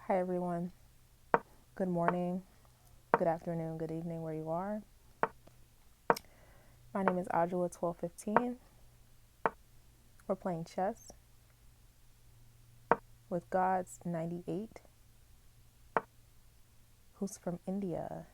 Hi everyone. Good morning, good afternoon, good evening where you are. My name is Adjua 1215. We're playing chess with God's 98, who's from India.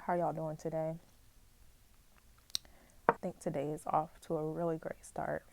How y'all doing today? I think today is off to a really great start.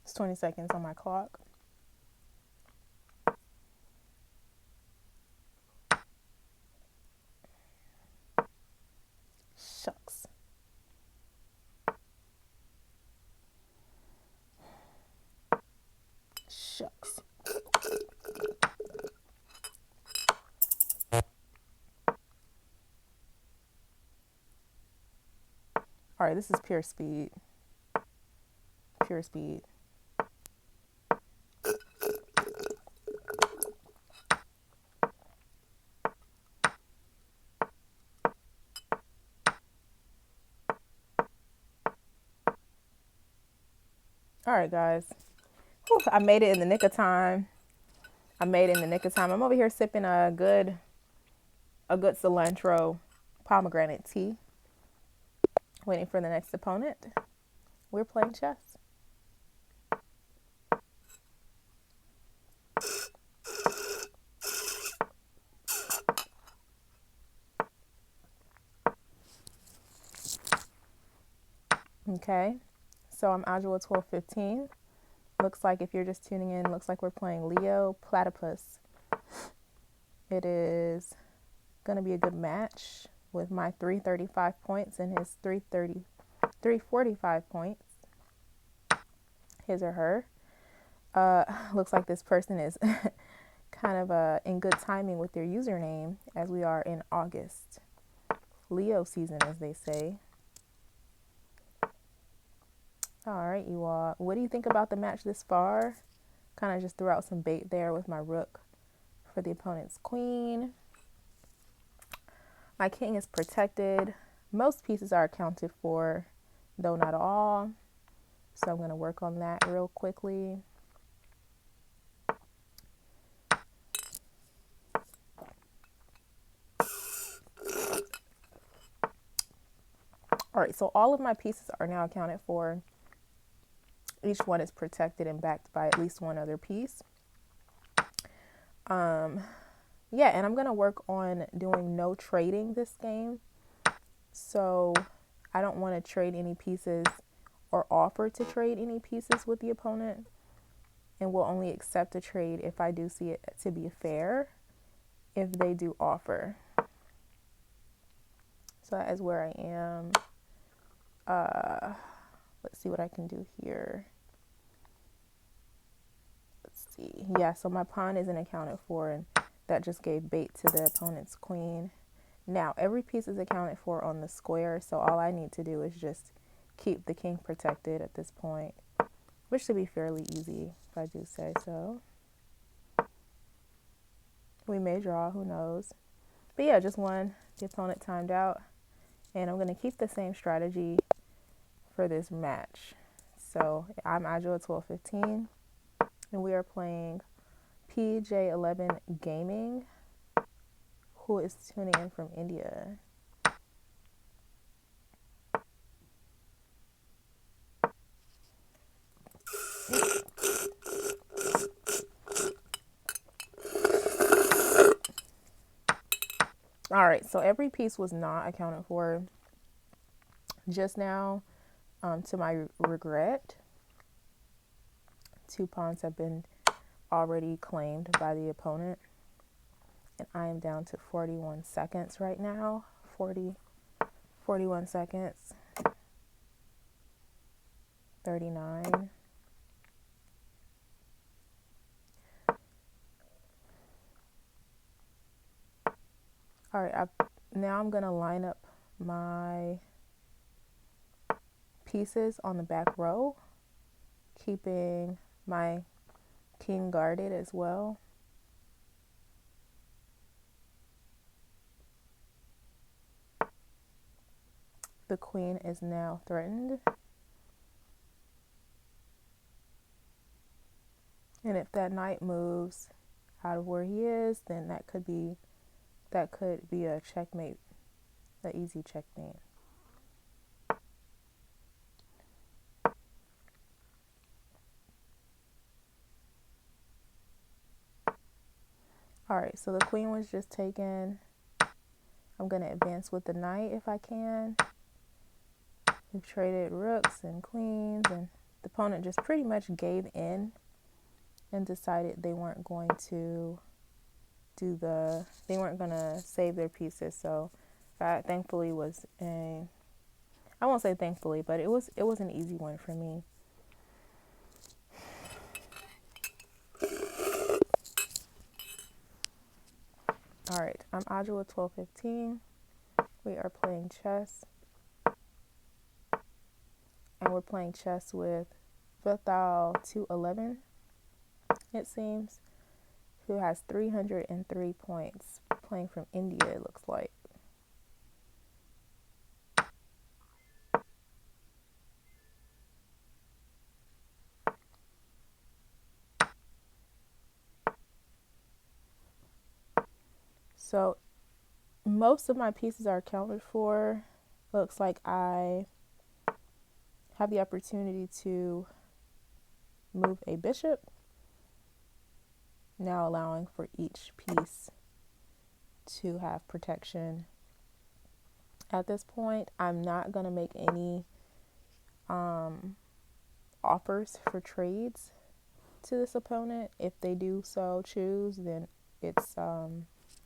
It's 20 seconds on my clock. Shucks. Shucks. All right, this is pure speed. Pure speed. All right, guys. Whew, I made it in the nick of time. I'm over here sipping a good cilantro pomegranate tea, waiting for the next opponent. We're playing chess. Okay, so I'm Adjua 1215. Looks like if you're just tuning in, looks like we're playing Leo Platypus. It is going to be a good match with my 335 points and his 345 points. His or her. Looks like this person is kind of in good timing with their username as we are in August. Leo season, as they say. All right, you all. What do you think about the match this far? Kind of just threw out some bait there with my rook for the opponent's queen. My king is protected. Most pieces are accounted for, though not all. So I'm going to work on that real quickly. All right, so all of my pieces are now accounted for. Each one is protected and backed by at least one other piece. Yeah, and I'm going to work on doing no trading this game. So I don't want to trade any pieces or offer to trade any pieces with the opponent. And will only accept a trade if I do see it to be fair, if they do offer. So that is where I am. Let's see what I can do here. Let's see. Yeah, so my pawn isn't accounted for, and that just gave bait to the opponent's queen. Now, every piece is accounted for on the square, so all I need to do is just keep the king protected at this point, which should be fairly easy, if I do say so. We may draw, who knows. But yeah, just won. The opponent timed out. And I'm going to keep the same strategy for this match. So I'm Adjua 1215, and we are playing PJ11 Gaming, who is tuning in from India. All right, so every piece was not accounted for just now. To my regret, 2 pawns have been already claimed by the opponent, and I am down to 41 seconds right now. 41 seconds. 39. All right, now I'm gonna line up my pieces on the back row, keeping my king guarded as well. The queen is now threatened. And if that knight moves out of where he is, then that could be a checkmate, an easy checkmate. All right, so the queen was just taken. I'm going to advance with the knight if I can. We've traded rooks and queens, and the opponent just pretty much gave in and decided they weren't going to they weren't going to save their pieces. So that thankfully was I won't say thankfully, but it was an easy one for me. All right, I'm Audra with 1215. We are playing chess. And we're playing chess with Vithal 211, it seems, who has 303 points, playing from India, it looks like. So most of my pieces are accounted for. Looks like I have the opportunity to move a bishop, now allowing for each piece to have protection. At this point, I'm not going to make any offers for trades to this opponent. If they do so choose, then it's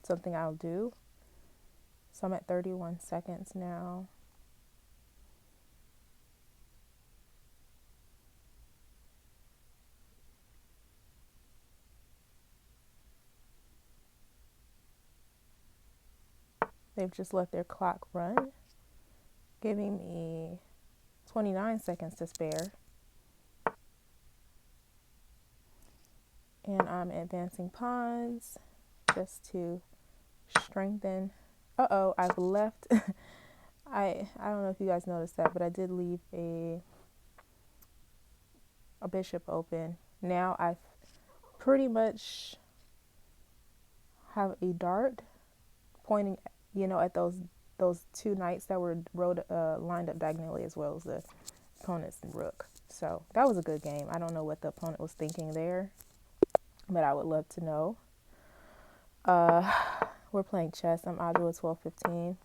something I'll do. So I'm at 31 seconds now. They've just let their clock run, giving me 29 seconds to spare. And I'm advancing pawns just to strengthen. I've left. I don't know if you guys noticed that, but I did leave a bishop open. Now I've pretty much have a dart pointing, at those two knights that were lined up diagonally, as well as the opponent's rook. So that was a good game. I don't know what the opponent was thinking there, but I would love to know. We're playing chess. I'm Audra with 1215,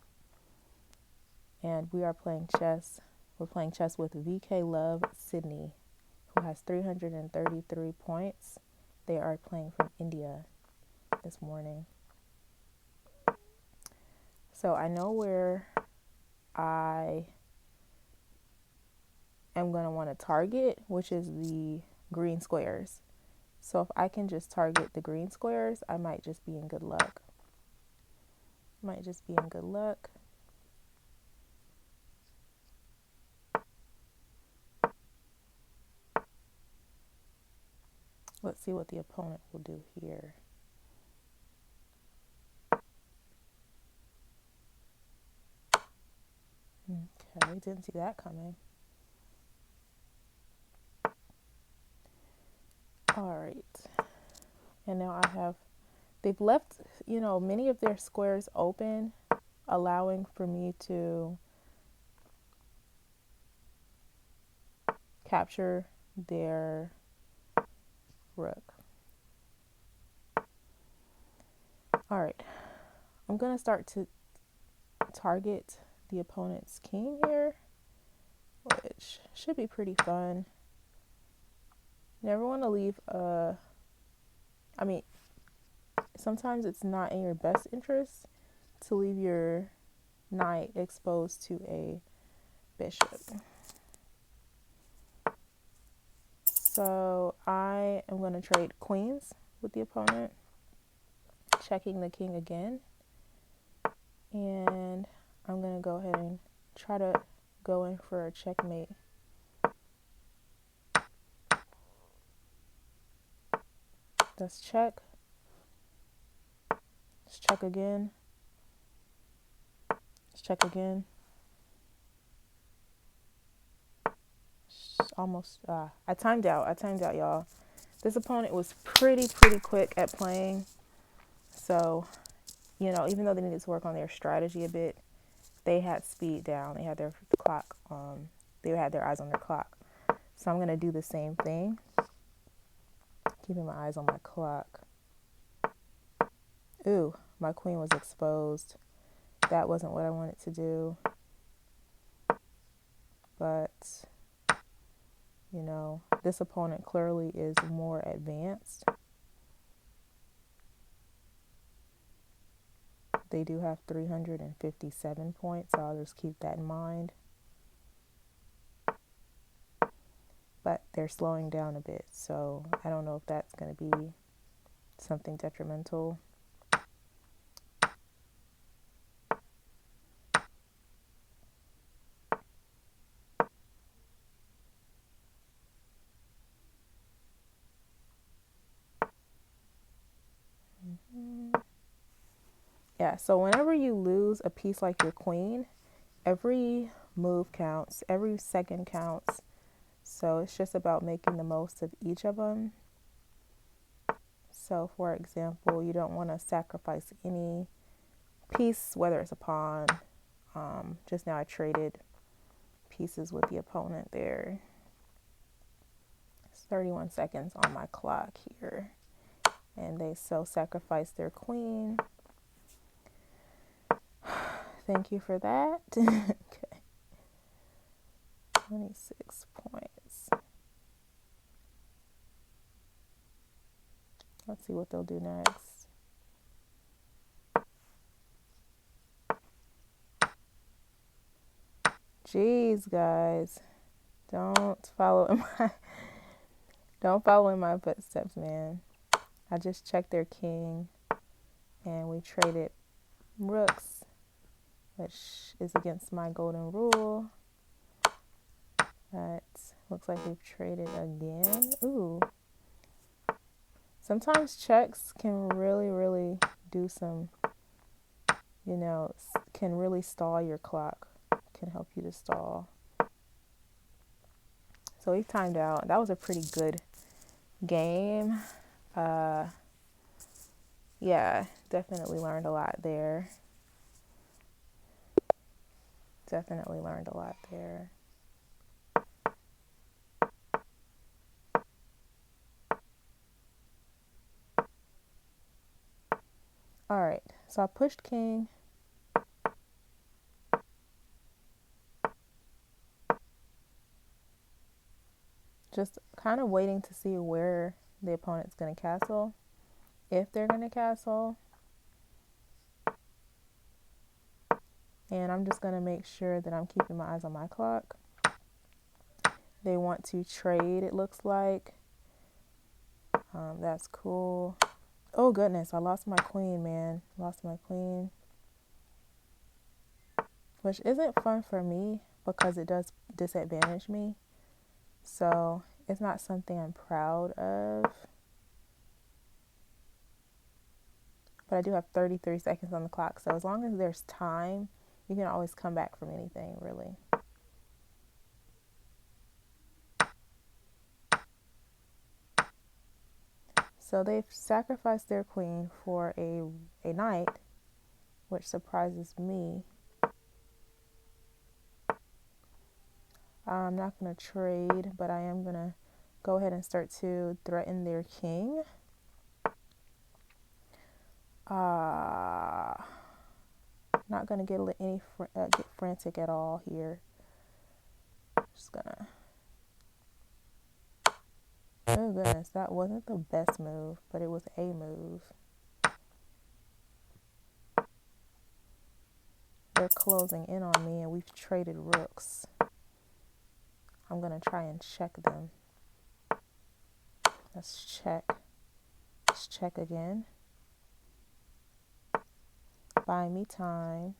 and we are playing chess. We're playing chess with VK Love Sydney, who has 333 points. They are playing from India this morning. So I know where I am going to want to target, which is the green squares. So if I can just target the green squares, I might just be in good luck. Let's see what the opponent will do here. Okay, didn't see that coming. All right. And now they've left, many of their squares open, allowing for me to capture their rook. All right. I'm going to start to target the opponent's king here, which should be pretty fun. You never want to leave sometimes it's not in your best interest to leave your knight exposed to a bishop. So I am going to trade queens with the opponent, checking the king again. And I'm going to go ahead and try to go in for a checkmate. Let's check. Let's check again. Let's check again. Almost, I timed out, y'all. This opponent was pretty quick at playing. So, even though they needed to work on their strategy a bit, they had speed down. They had their clock, they had their eyes on their clock. So I'm going to do the same thing. Keeping my eyes on my clock. Ooh, my queen was exposed. That wasn't what I wanted to do. But, this opponent clearly is more advanced. They do have 357 points, so I'll just keep that in mind. But they're slowing down a bit, so I don't know if that's going to be something detrimental. Yeah, so whenever you lose a piece like your queen, every move counts, every second counts. So it's just about making the most of each of them. So for example, you don't want to sacrifice any piece, whether it's a pawn. Just now I traded pieces with the opponent there. It's 31 seconds on my clock here. And they sacrificed their queen. Thank you for that. Okay. 26 points. Let's see what they'll do next. Jeez, guys. Don't follow in my footsteps, man. I just checked their king and we traded rooks, which is against my golden rule. But looks like we've traded again. Ooh. Sometimes checks can really do some, can really stall your clock. Can help you to stall. So we've timed out. That was a pretty good game. Yeah, definitely learned a lot there. All right, so I pushed king. Just kind of waiting to see where the opponent's going to castle, if they're going to castle. And I'm just going to make sure that I'm keeping my eyes on my clock. They want to trade, it looks like. That's cool. Oh, goodness, I lost my queen, man. Lost my queen. Which isn't fun for me because it does disadvantage me. So it's not something I'm proud of. But I do have 33 seconds on the clock. So as long as there's time, you can always come back from anything, really. So they've sacrificed their queen for a knight, which surprises me. I'm not going to trade, but I am going to go ahead and start to threaten their king. Not gonna get get frantic at all here. Just gonna. Oh goodness, that wasn't the best move, but it was a move. They're closing in on me, and we've traded rooks. I'm gonna try and check them. Let's check. Let's check again. Buy me time.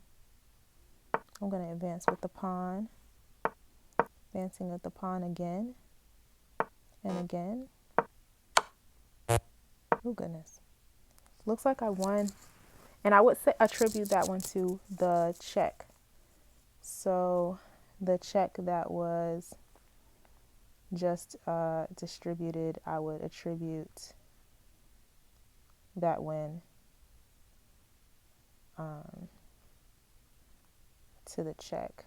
I'm gonna advance with the pawn. Advancing with the pawn again and again. Oh goodness. Looks like I won. And I would attribute that one to the check. So the check that was just distributed, I would attribute that win to the check.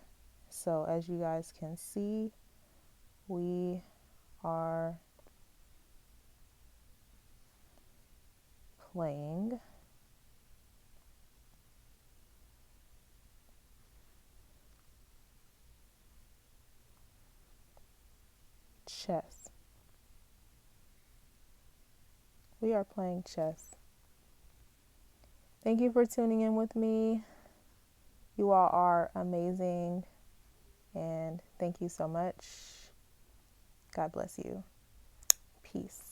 So as you guys can see, we are playing chess. We are playing chess. Thank you for tuning in with me. You all are amazing, and thank you so much. God bless you. Peace.